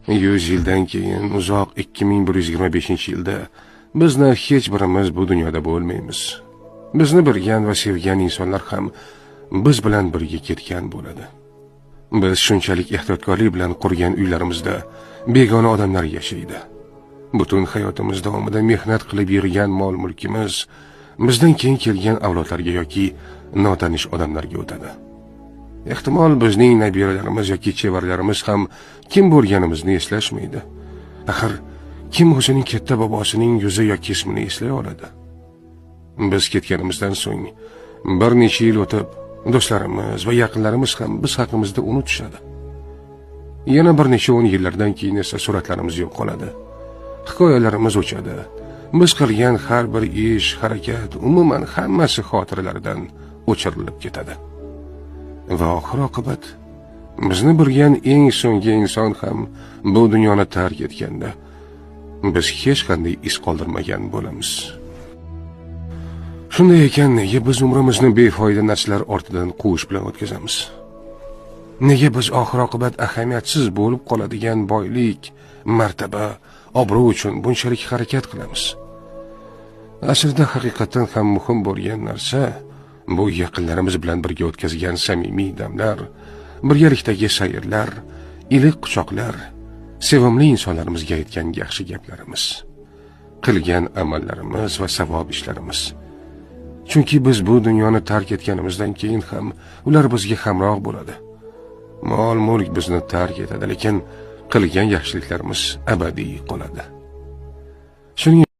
100 yildan keyin uzoq 2125-yilda bizni hech birimiz bu dunyoda bo'lmaymiz. Bizni bilgan va sevgan insonlar ham biz bilan birga ketgan bo'ladi. Biz shunchalik ehtiyotkorlik bilan qurgan uylarimizda begona odamlar yashaydi. Butun hayotimiz davomida mehnat qilib yig'gan mol-mulkimiz bizdan keyin kelgan avlodlarga yoki notanish odamlarga o'tadi. Ehtimol bizning nabiralarimiz yoki chevarlarimiz ham kim bo'lganimizni eslashmaydi. Axir kim o'zining katta bobosining yuzi yoki ismini eslay oladi? Biz ketganimizdan so'ng bir necha yil o'tib, do'stlarimiz va yaqinlarimiz ham biz haqimizda unutishadi. Yana bir necha 10 yillardan keyin esa suratlarimiz yo'qoladi. Hikoyalarimiz o'chadi. Biz qilgan har bir ish, harakat, umuman hammasi xotiralardan o'chirilib ketadi. Va oxir-oqibat bizni bilgan eng so'nggi inson ham bu dunyoni tark etganda biz hech qanday iz qoldirmagan bo'lamiz. Shunday ekan, nega biz umrimizni befoyda narsalar ortidan quvish bilan o'tkazamiz? Nega biz oxir-oqibat ahamiyatsiz bo'lib qoladigan boylik, martaba, obro' uchun bunchalik harakat qilamiz? Aslida haqiqatan ham muhim bo'lgan narsa bu yaqinlarimiz bilan birga o'tkazgan samimiy damlar, birgalikdagi sayrlar, iliq quchoqlar, sevimli insonlarimizga aytgan yaxshi gaplarimiz, qilgan amallarimiz va savob ishlarimiz. Chunki biz bu dunyoni tark etganimizdan keyin ham ular bizga hamroh bo'ladi. Mol-mulk bizni tark etadi, lekin qilgan yaxshiliklarimiz abadiy qoladi. Shuning